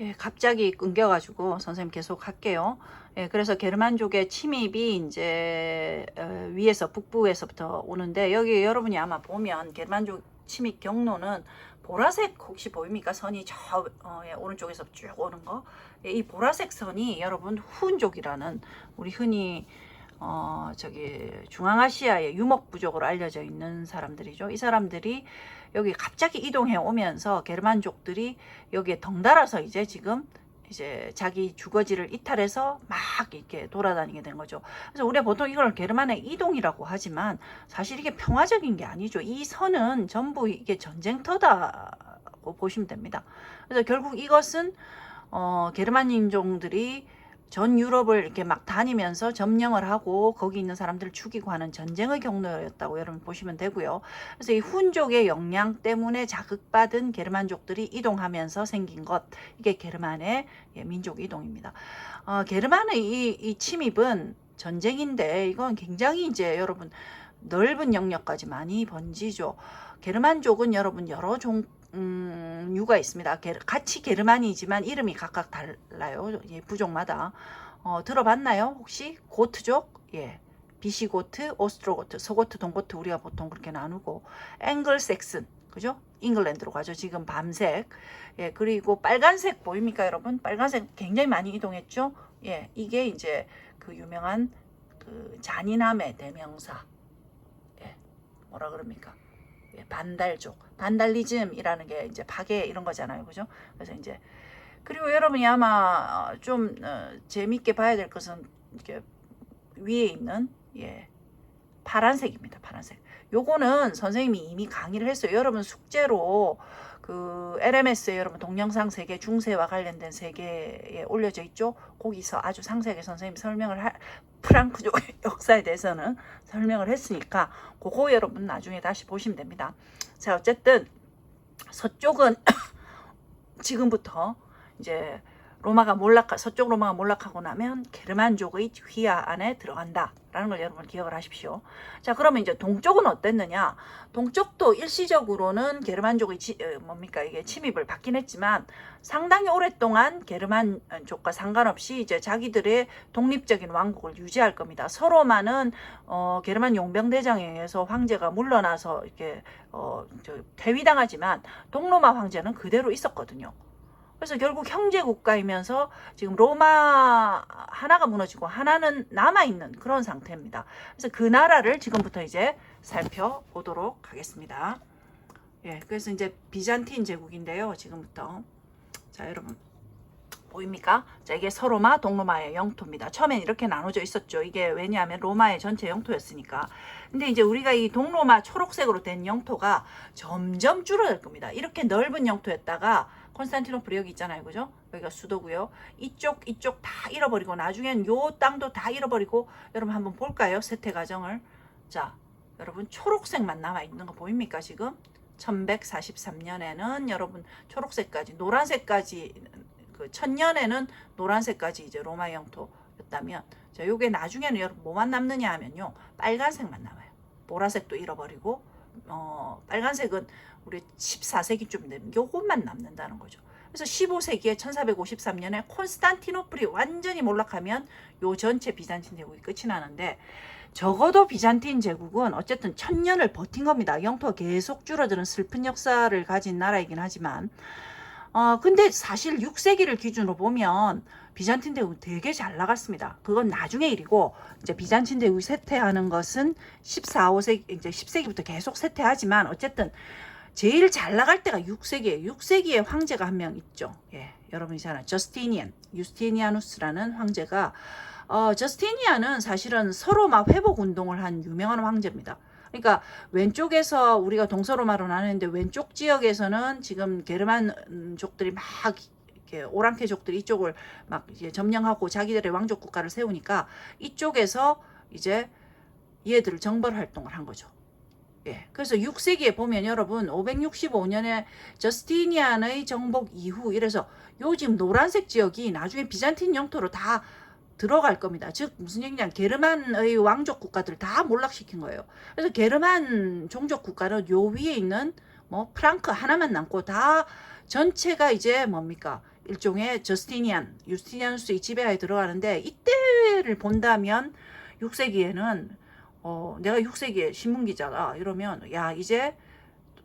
예, 갑자기 끊겨가지고 선생님 계속 할게요. 예, 그래서 게르만족의 침입이 이제 위에서 북부에서부터 오는데 여기 여러분이 아마 보면 게르만족 침입 경로는 보라색 혹시 보입니까? 선이 저 예, 오른쪽에서 쭉 오는 거. 예, 이 보라색 선이 여러분 후운족이라는 우리 흔히 저기 중앙아시아의 유목부족으로 알려져 있는 사람들이죠. 이 사람들이 여기 갑자기 이동해 오면서 게르만족들이 여기에 덩달아서 이제 지금 이제 자기 주거지를 이탈해서 막 이렇게 돌아다니게 된 거죠. 그래서 우리가 보통 이걸 게르만의 이동이라고 하지만 사실 이게 평화적인 게 아니죠. 이 선은 전부 이게 전쟁터다고 보시면 됩니다. 그래서 결국 이것은 게르만 인종들이 전 유럽을 이렇게 막 다니면서 점령을 하고 거기 있는 사람들을 죽이고 하는 전쟁의 경로였다고 여러분 보시면 되고요. 그래서 이 훈족의 영향 때문에 자극받은 게르만족들이 이동하면서 생긴 것, 이게 게르만의 민족 이동입니다. 게르만의 이 침입은 전쟁인데 이건 굉장히 이제 여러분 넓은 영역까지 많이 번지죠. 게르만족은 여러분 여러 유가 있습니다. 같이 게르만이지만 이름이 각각 달라요. 예, 부족마다. 들어봤나요? 혹시 고트족? 예. 비시고트, 오스트로고트, 소고트, 동고트 우리가 보통 그렇게 나누고 앵글색슨, 그죠? 잉글랜드로 가죠. 지금 밤색. 예, 그리고 빨간색 보입니까, 여러분? 빨간색 굉장히 많이 이동했죠? 예, 이게 이제 그 유명한 그 잔인함의 대명사. 예, 뭐라 그럽니까? 반달족, 반달리즘이라는 게 이제 파괴 이런 거잖아요, 그죠? 그래서 이제 그리고 여러분이 아마 좀 재밌게 봐야 될 것은 이렇게 위에 있는 파란색입니다, 파란색. 요거는 선생님이 이미 강의를 했어요. 여러분 숙제로 그 LMS에 여러분 동영상 세계 중세와 관련된 세계에 올려져 있죠. 거기서 아주 상세하게 선생님이 설명을 프랑크족 역사에 대해서는 설명을 했으니까 그거 여러분 나중에 다시 보시면 됩니다. 자, 어쨌든 서쪽은 지금부터 이제 서쪽 로마가 몰락하고 나면 게르만족의 휘하 안에 들어간다 라는 걸 여러분 기억을 하십시오. 자, 그러면 이제 동쪽은 어땠느냐? 동쪽도 일시적으로는 게르만족의 이게 침입을 받긴 했지만 상당히 오랫동안 게르만족과 상관없이 이제 자기들의 독립적인 왕국을 유지할 겁니다. 서로만은 게르만 용병대장에 의해서 황제가 물러나서 이렇게 퇴위당하지만 동로마 황제는 그대로 있었거든요. 그래서 결국 형제 국가이면서 지금 로마 하나가 무너지고 하나는 남아있는 그런 상태입니다. 그래서 그 나라를 지금부터 이제 살펴보도록 하겠습니다. 예, 그래서 이제 비잔틴 제국인데요. 지금부터. 자, 여러분. 보입니까? 자, 이게 서로마, 동로마의 영토입니다. 처음엔 이렇게 나눠져 있었죠. 이게 왜냐하면 로마의 전체 영토였으니까. 근데 이제 우리가 이 동로마 초록색으로 된 영토가 점점 줄어들 겁니다. 이렇게 넓은 영토였다가 콘스탄티노플 여기 있잖아요. 그죠? 여기가 수도고요. 이쪽 다 잃어버리고 나중엔 요 땅도 다 잃어버리고 여러분 한번 볼까요? 세태 과정을. 자, 여러분 초록색만 남아있는 거 보입니까? 지금 1143년에는 여러분 초록색까지 노란색까지 그 1000년에는 노란색까지 이제 로마 영토였다면 자, 요게 나중에는 여러분 뭐만 남느냐 하면요. 빨간색만 남아요. 보라색도 잃어버리고 빨간색은 우리 14세기쯤 되면 요것만 남는다는 거죠. 그래서 15세기에 1453년에 콘스탄티노플이 완전히 몰락하면 요 전체 비잔틴 제국이 끝이 나는데 적어도 비잔틴 제국은 어쨌든 1000년을 버틴 겁니다. 영토가 계속 줄어드는 슬픈 역사를 가진 나라이긴 하지만 근데 사실 6세기를 기준으로 보면 비잔틴 대국은 되게 잘 나갔습니다. 그건 나중의 일이고 이제 비잔틴 대국이 쇠퇴하는 것은 14세기 이제 10세기부터 계속 쇠퇴하지만 어쨌든 제일 잘 나갈 때가 6세기예요. 6세기에 황제가 한 명 있죠. 예, 여러분이 잘 아는 유스티니아누스라는 황제가 저스티니안은 사실은 서로마 회복 운동을 한 유명한 황제입니다. 그러니까 왼쪽에서 우리가 동서로마로 나누는데 왼쪽 지역에서는 지금 게르만족들이 막 이렇게 오랑캐족들이 이쪽을 막 이제 점령하고 자기들의 왕족 국가를 세우니까 이쪽에서 이제 얘들을 정벌 활동을 한 거죠. 예. 그래서 6세기에 보면 여러분 565년에 저스티니안의 정복 이후 이래서 요 지금 노란색 지역이 나중에 비잔틴 영토로 다 들어갈 겁니다. 즉 무슨 얘기냐 게르만의 왕족 국가들 다 몰락시킨 거예요. 그래서 게르만 종족 국가는 요 위에 있는 뭐 프랑크 하나만 남고 다 전체가 이제 뭡니까 일종의 유스티니아누스의 지배하에 들어가는데, 이때를 본다면 6세기에는 내가 6세기에 신문기자다 이러면, 야, 이제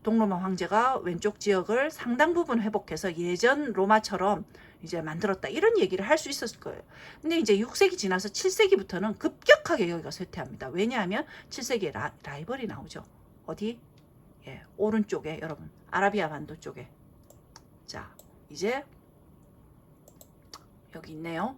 동로마 황제가 왼쪽 지역을 상당 부분 회복해서 예전 로마처럼 이제 만들었다, 이런 얘기를 할 수 있었을 거예요. 근데 이제 6세기 지나서 7세기부터는 급격하게 여기가 쇠퇴합니다. 왜냐하면 7세기에 라이벌이 나오죠. 어디? 예, 오른쪽에 여러분, 아라비아 반도 쪽에. 자, 이제 여기 있네요.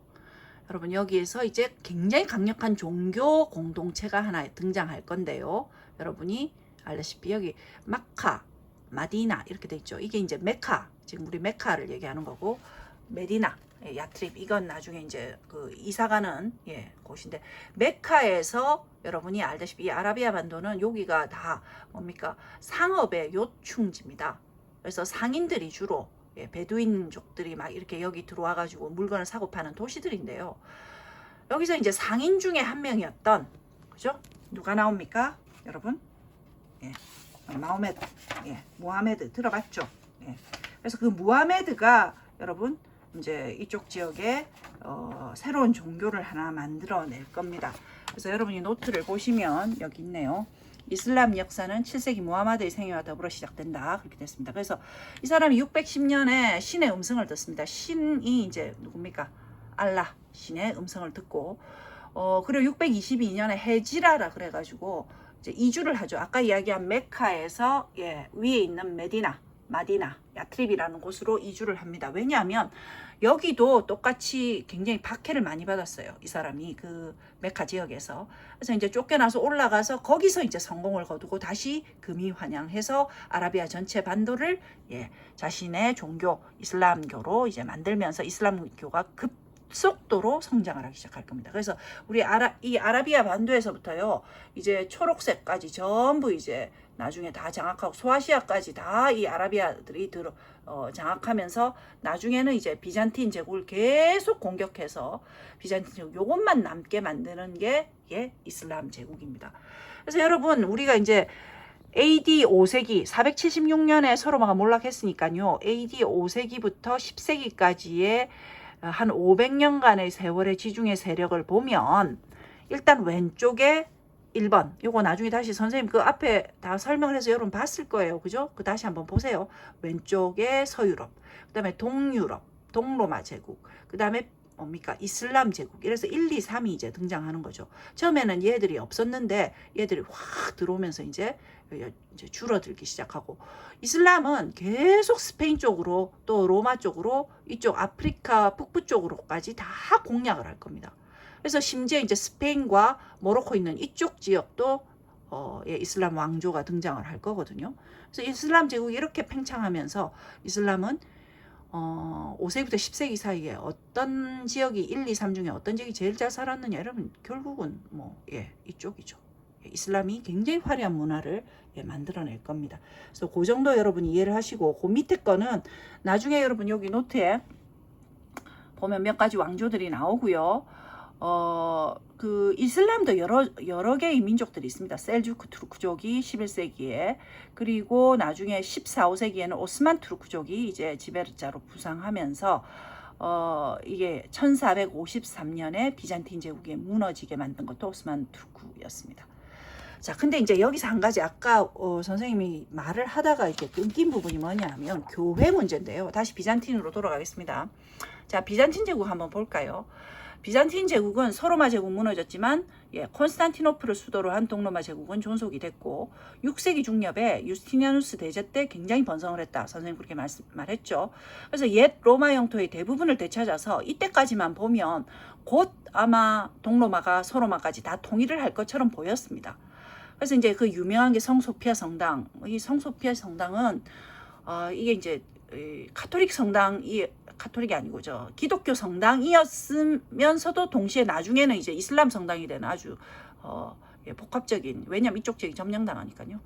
여러분, 여기에서 이제 굉장히 강력한 종교 공동체가 하나 등장할 건데요. 여러분이 알다시피 여기 마카, 마디나 이렇게 돼 있죠. 이게 이제 메카, 지금 우리 메카를 얘기하는 거고, 메디나, 야트립, 이건 나중에 이제 그 이사가는 곳인데, 메카에서 여러분이 알다시피 이 아라비아 반도는 여기가 다 뭡니까? 상업의 요충지입니다. 그래서 상인들이 주로 베두인족들이 막 이렇게 여기 들어와 가지고 물건을 사고 파는 도시들인데요. 여기서 이제 상인 중에 한 명이었던, 그죠? 누가 나옵니까? 여러분? 마호메드, 무하메드 들어봤죠? 그래서 그 무하메드가 여러분 이제 이쪽 지역에 새로운 종교를 하나 만들어낼 겁니다. 그래서 여러분이 노트를 보시면 여기 있네요. 이슬람 역사는 7세기 무하마드의 생애와 더불어 시작된다, 그렇게 됐습니다. 그래서 이 사람이 610년에 신의 음성을 듣습니다. 신이 이제 누굽니까? 알라 신의 음성을 듣고, 그리고 622년에 헤지라라 그래가지고 이제 이주를 하죠. 아까 이야기한 메카에서 위에 있는 마디나, 야트립이라는 곳으로 이주를 합니다. 왜냐하면 여기도 똑같이 굉장히 박해를 많이 받았어요. 이 사람이 그 메카 지역에서. 그래서 이제 쫓겨나서 올라가서 거기서 이제 성공을 거두고 다시 금이 환영해서 아라비아 전체 반도를 자신의 종교 이슬람교로 이제 만들면서 이슬람교가 급속도로 성장을 하기 시작할 겁니다. 그래서 우리 이 아라비아 반도에서부터요, 이제 초록색까지 전부 이제 나중에 다 장악하고, 소아시아까지 다 이 아라비아들이 장악하면서 나중에는 이제 비잔틴 제국을 계속 공격해서 비잔틴 제국 요것만 남게 만드는 게 이슬람 제국입니다. 그래서 여러분, 우리가 이제 AD 5세기 476년에 서로마가 몰락했으니까요, AD 5세기부터 10세기까지의 한 500년간의 세월의 지중해 세력을 보면, 일단 왼쪽에 1번, 요거 나중에 다시 선생님 그 앞에 다 설명을 해서 여러분 봤을 거예요. 그죠? 그 다시 한번 보세요. 왼쪽에 서유럽, 그 다음에 동유럽, 동로마 제국, 그 다음에 뭡니까? 이슬람 제국. 이래서 1, 2, 3이 이제 등장하는 거죠. 처음에는 얘들이 없었는데 얘들이 확 들어오면서 이제 줄어들기 시작하고, 이슬람은 계속 스페인 쪽으로 또 로마 쪽으로 이쪽 아프리카 북부 쪽으로까지 다 공략을 할 겁니다. 그래서 심지어 이제 스페인과 모로코 있는 이쪽 지역도 이슬람 왕조가 등장을 할 거거든요. 그래서 이슬람 제국이 이렇게 팽창하면서 이슬람은 5세기부터 10세기 사이에 어떤 지역이 1, 2, 3 중에 어떤 지역이 제일 잘 살았느냐, 여러분 결국은 이쪽이죠. 이슬람이 굉장히 화려한 문화를 만들어낼 겁니다. 그래서 그 정도 여러분이 이해를 하시고, 그 밑에 거는 나중에 여러분 여기 노트에 보면 몇 가지 왕조들이 나오고요. 그 이슬람도 여러 개의 민족들이 있습니다. 셀주크 투르크족이 11세기에, 그리고 나중에 14, 5세기에는 오스만 투르크족이 이제 지배자로 부상하면서 이게 1453년에 비잔틴 제국이 무너지게 만든 것도 오스만 투르크였습니다. 자, 근데 이제 여기서 한 가지 아까 선생님이 말을 하다가 이렇게 끊긴 부분이 뭐냐면 교회 문제인데요. 다시 비잔틴으로 돌아가겠습니다. 자, 비잔틴 제국 한번 볼까요? 비잔틴 제국은 서로마 제국 무너졌지만 콘스탄티노플을 수도로 한 동로마 제국은 존속이 됐고, 6세기 중엽에 유스티니아누스 대제 때 굉장히 번성을 했다. 선생님 그렇게 말했죠. 그래서 옛 로마 영토의 대부분을 되찾아서 이때까지만 보면 곧 아마 동로마가 서로마까지 다 통일을 할 것처럼 보였습니다. 그래서 이제 그 유명한 게 성소피아 성당. 이 성소피아 성당은 이게 이제 카톨릭 성당이 카톨릭이 아니고 기독교 성당이었으면서도 동시에 나중에는 이제 이슬람 성당이 되는 아주 복합적인, 왜냐면 이쪽 지역이 점령당하니까요.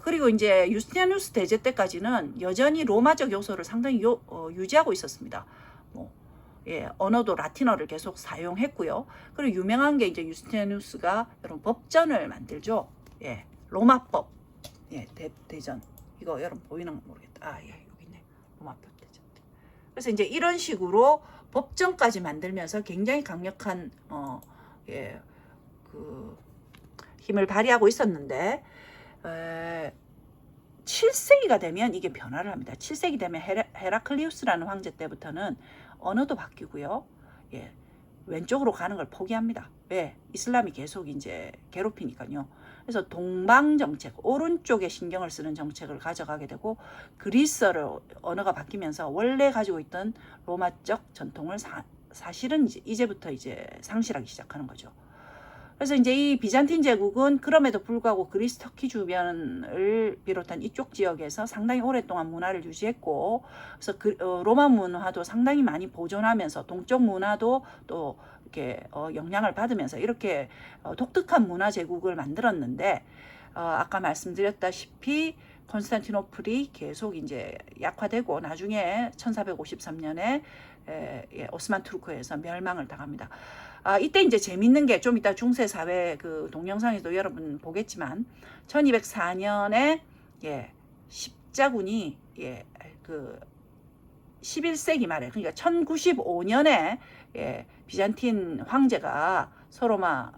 그리고 이제 유스티니아누스 대제 때까지는 여전히 로마적 요소를 상당히 유지하고 있었습니다. 언어도 라틴어를 계속 사용했고요. 그리고 유명한 게 이제 유스티니아누스가 여러분 법전을 만들죠. 로마법. 대전. 이거 여러분 보이는 거 모르겠다. 여기 있네. 로마법 대전. 그래서 이제 이런 식으로 법정까지 만들면서 굉장히 강력한 예, 그 힘을 발휘하고 있었는데 7세기가 되면 이게 변화를 합니다. 7세기 되면 헤라클리우스라는 황제 때부터는 언어도 바뀌고요. 예, 왼쪽으로 가는 걸 포기합니다. 왜? 이슬람이 계속 이제 괴롭히니까요. 그래서 동방 정책, 오른쪽에 신경을 쓰는 정책을 가져가게 되고 그리스어로 언어가 바뀌면서 원래 가지고 있던 로마적 전통을 사실은 이제부터 이제 상실하기 시작하는 거죠. 그래서 이제 이 비잔틴 제국은 그럼에도 불구하고 그리스 터키 주변을 비롯한 이쪽 지역에서 상당히 오랫동안 문화를 유지했고, 그래서 로마 문화도 상당히 많이 보존하면서 동쪽 문화도 또 이렇게 영향을 받으면서 이렇게 독특한 문화 제국을 만들었는데, 아까 말씀드렸다시피 콘스탄티노플이 계속 이제 약화되고 나중에 1453년에 오스만 투르크에서 멸망을 당합니다. 이때 이제 재밌는 게 좀 이따 중세 사회 그 동영상에도 여러분 보겠지만 1204년에 십자군이 그 11세기 말에 그러니까 1095년에 비잔틴 황제가 서로마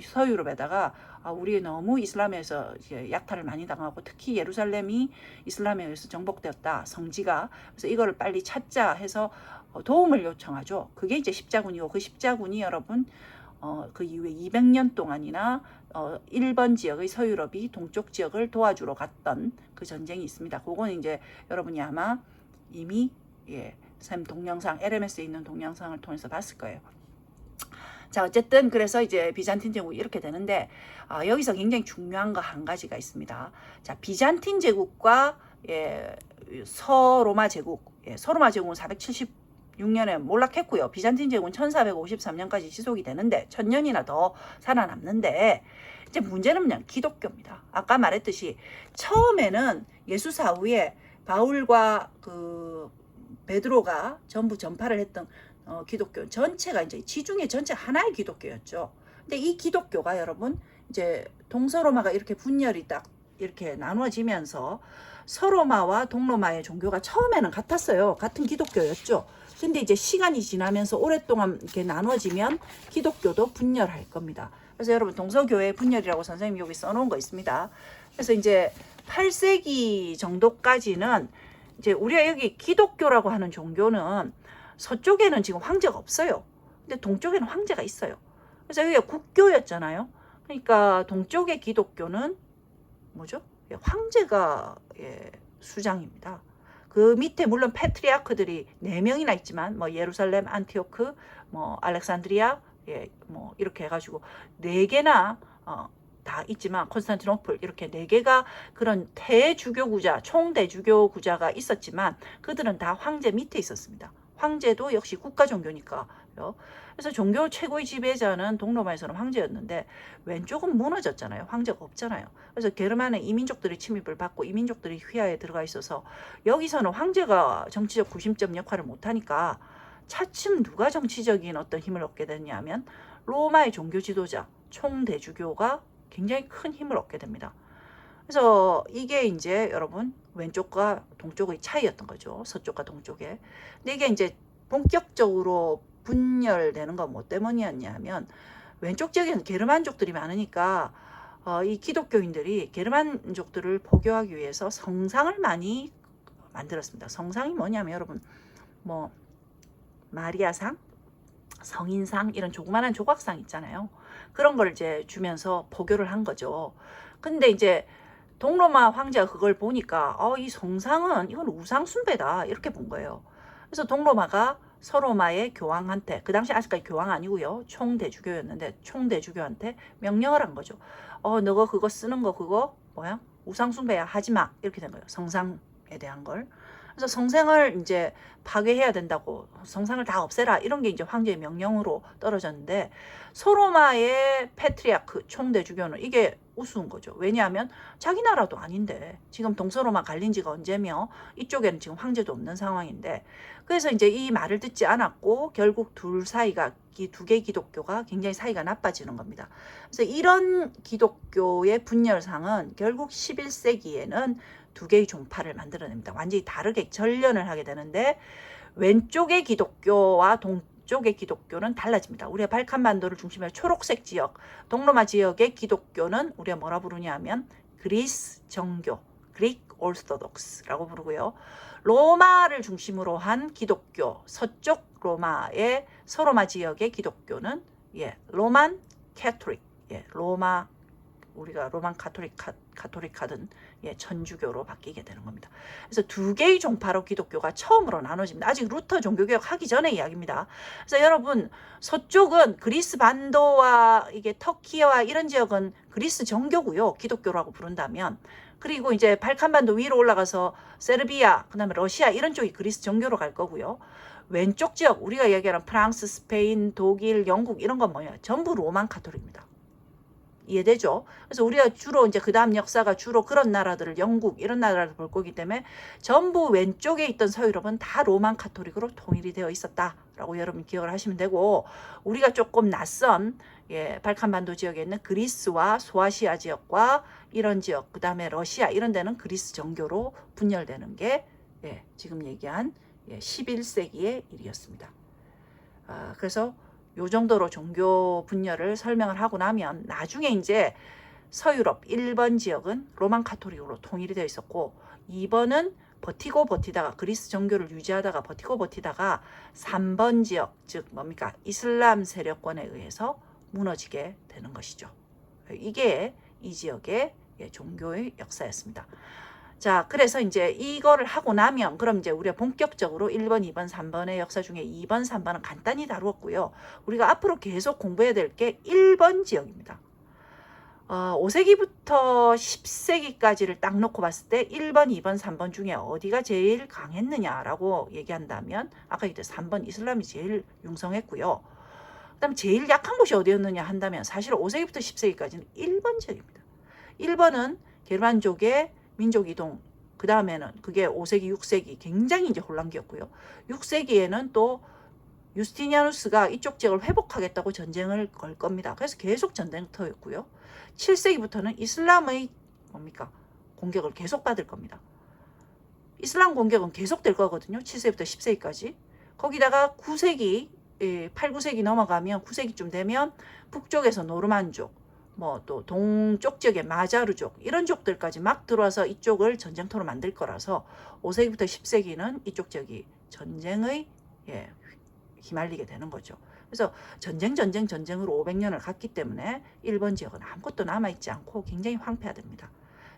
서유럽에다가 우리 너무 이슬람에서 약탈을 많이 당하고 특히 예루살렘이 이슬람에 의해서 정복되었다 성지가 그래서 이거를 빨리 찾자 해서 도움을 요청하죠. 그게 이제 십자군이고 그 십자군이 여러분 그 이후에 200년 동안이나 일본 지역의 서유럽이 동쪽 지역을 도와주러 갔던 그 전쟁이 있습니다. 그거는 이제 여러분이 아마 이미 샘 동영상 LMS에 있는 동영상을 통해서 봤을 거예요. 자 어쨌든 그래서 이제 비잔틴 제국이 이렇게 되는데 여기서 굉장히 중요한 거 한 가지가 있습니다. 자 비잔틴 제국과 서로마 제국 서로마 제국은 476년에 몰락했고요. 비잔틴 제국은 1453년까지 지속이 되는데 1000년이나 더 살아남는데 이제 문제는 그냥 기독교입니다. 아까 말했듯이 처음에는 예수 사후에 바울과 그 베드로가 전부 전파를 했던 기독교 전체가 이제 지중해 전체 하나의 기독교였죠. 근데 이 기독교가 여러분 이제 동서로마가 이렇게 분열이 딱 이렇게 나눠지면서 서로마와 동로마의 종교가 처음에는 같았어요. 같은 기독교였죠. 근데 이제 시간이 지나면서 오랫동안 이렇게 나눠지면 기독교도 분열할 겁니다. 그래서 여러분 동서교회 분열이라고 선생님이 여기 써놓은 거 있습니다. 그래서 이제 8세기 정도까지는 이제 우리가 여기 기독교라고 하는 종교는 서쪽에는 지금 황제가 없어요. 근데 동쪽에는 황제가 있어요. 그래서 여기가 국교였잖아요. 그러니까 동쪽의 기독교는 뭐죠? 황제가 수장입니다. 그 밑에 물론 패트리아크들이 4명이나 있지만 뭐 예루살렘, 안티오크, 뭐 알렉산드리아 뭐 이렇게 해가지고 4개나 다 있지만 콘스탄티노플 이렇게 4개가 그런 대주교구자, 총대주교구자가 있었지만 그들은 다 황제 밑에 있었습니다. 황제도 역시 국가 종교니까요. 그래서 종교 최고의 지배자는 동로마에서는 황제였는데 왼쪽은 무너졌잖아요. 황제가 없잖아요. 그래서 게르만의 이민족들이 침입을 받고 이민족들이 휘하에 들어가 있어서 여기서는 황제가 정치적 구심점 역할을 못하니까 차츰 누가 정치적인 어떤 힘을 얻게 됐냐면 로마의 종교 지도자, 총대주교가 굉장히 큰 힘을 얻게 됩니다. 그래서 이게 이제 여러분 왼쪽과 동쪽의 차이였던 거죠. 서쪽과 동쪽에. 근데 이게 이제 본격적으로 분열되는 건 뭐 때문이었냐면 왼쪽 지역에는 게르만족들이 많으니까 이 기독교인들이 게르만족들을 포교하기 위해서 성상을 많이 만들었습니다. 성상이 뭐냐면 여러분 뭐 마리아상, 성인상 이런 조그만한 조각상 있잖아요. 그런 걸 이제 주면서 포교를 한 거죠. 근데 이제 동로마 황제가 그걸 보니까 이 성상은 이건 우상 숭배다 이렇게 본 거예요. 그래서 동로마가 서로마의 교황한테 그 당시 아직까지 교황 아니고요. 총대주교였는데 총대주교한테 명령을 한 거죠. 너가 그거 쓰는 거 그거 뭐야? 우상 숭배야 하지마 이렇게 된 거예요. 성상에 대한 걸. 그래서 성상을 이제 파괴해야 된다고 성상을 다 없애라 이런 게 이제 황제의 명령으로 떨어졌는데 소로마의 패트리아크 총대주교는 이게 우스운 거죠. 왜냐하면 자기 나라도 아닌데 지금 동서로마 갈린 지가 언제며 이쪽에는 지금 황제도 없는 상황인데 그래서 이제 이 말을 듣지 않았고 결국 둘 사이가 이 두 개의 기독교가 굉장히 사이가 나빠지는 겁니다. 그래서 이런 기독교의 분열상은 결국 11세기에는 두 개의 종파를 만들어냅니다. 완전히 다르게 전련을 하게 되는데 왼쪽의 기독교와 동쪽의 기독교는 달라집니다. 우리가 발칸반도를 중심으로 초록색 지역, 동로마 지역의 기독교는 우리가 뭐라 부르냐 하면 그리스 정교, 그릭 오르소독스라고 부르고요. 로마를 중심으로 한 기독교, 서쪽 로마의 서로마 지역의 기독교는 로만 캐토릭, 로마 우리가 로만 카톨릭하든 천주교로 바뀌게 되는 겁니다. 그래서 두 개의 종파로 기독교가 처음으로 나눠집니다. 아직 루터 종교개혁 하기 전의 이야기입니다. 그래서 여러분 서쪽은 그리스 반도와 이게 터키와 이런 지역은 그리스 정교고요. 기독교라고 부른다면. 그리고 이제 발칸반도 위로 올라가서 세르비아, 그다음에 러시아 이런 쪽이 그리스 정교로 갈 거고요. 왼쪽 지역 우리가 얘기하는 프랑스, 스페인, 독일, 영국 이런 건 뭐예요? 전부 로만 카톨릭입니다. 이해되죠? 그래서 우리가 주로 이제 그 다음 역사가 주로 그런 나라들을 영국 이런 나라를 볼 거기 때문에 전부 왼쪽에 있던 서유럽은 다 로만 카톨릭으로 통일이 되어 있었다라고 여러분 기억을 하시면 되고, 우리가 조금 낯선 발칸반도 지역에 있는 그리스와 소아시아 지역과 이런 지역, 그 다음에 러시아 이런 데는 그리스 정교로 분열되는 게 지금 얘기한 11세기의 일이었습니다. 그래서 요 정도로 종교 분열을 설명을 하고 나면 나중에 이제 서유럽 1번 지역은 로만 카톨릭으로 통일이 되어 있었고, 2번은 버티다가 그리스 정교를 유지하다가 버티다가 3번 지역, 즉 뭡니까? 이슬람 세력권에 의해서 무너지게 되는 것이죠. 이게 이 지역의 종교의 역사였습니다. 자, 그래서 이제 이거를 하고 나면 그럼 이제 우리가 본격적으로 1번, 2번, 3번의 역사 중에 2번, 3번은 간단히 다루었고요. 우리가 앞으로 계속 공부해야 될 게 1번 지역입니다. 5세기부터 10세기까지를 딱 놓고 봤을 때 1번, 2번, 3번 중에 어디가 제일 강했느냐라고 얘기한다면 아까 얘기했던 3번 이슬람이 제일 융성했고요. 그 다음에 제일 약한 곳이 어디였느냐 한다면 사실 5세기부터 10세기까지는 1번 지역입니다. 1번은 게르만족의 민족 이동, 그 다음에는 그게 5세기, 6세기 굉장히 이제 혼란기였고요. 6세기에는 또 유스티니아누스가 이쪽 지역을 회복하겠다고 전쟁을 걸 겁니다. 그래서 계속 전쟁터였고요. 7세기부터는 이슬람의 뭡니까? 공격을 계속 받을 겁니다. 이슬람 공격은 계속 될 거거든요. 7세기부터 10세기까지. 거기다가 9세기, 8, 9세기 넘어가면 9세기쯤 되면 북쪽에서 노르만족, 뭐 또 동쪽 지역의 마자르족 이런 족들까지 막 들어와서 이쪽을 전쟁터로 만들 거라서 5세기부터 10세기는 이쪽 지역이 전쟁의 휘말리게 되는 거죠. 그래서 전쟁으로 500년을 갔기 때문에 1번 지역은 아무것도 남아있지 않고 굉장히 황폐화됩니다.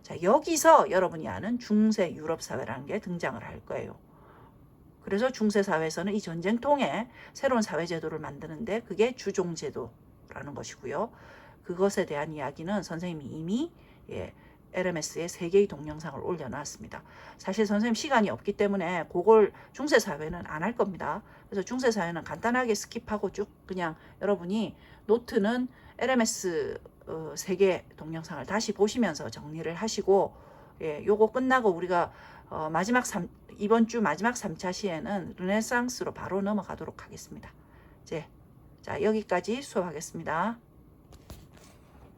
자, 여기서 여러분이 아는 중세 유럽 사회라는 게 등장을 할 거예요. 그래서 중세 사회에서는 이 전쟁통에 새로운 사회 제도를 만드는데 그게 주종 제도라는 것이고요. 그것에 대한 이야기는 선생님이 이미 LMS에 3개의 동영상을 올려놨습니다. 사실 선생님 시간이 없기 때문에 그걸 중세사회는 안 할 겁니다. 그래서 중세사회는 간단하게 스킵하고 쭉 그냥 여러분이 노트는 LMS 3개 동영상을 다시 보시면서 정리를 하시고, 요거 끝나고 우리가 이번 주 마지막 3차 시에는 르네상스로 바로 넘어가도록 하겠습니다. 자, 여기까지 수업하겠습니다.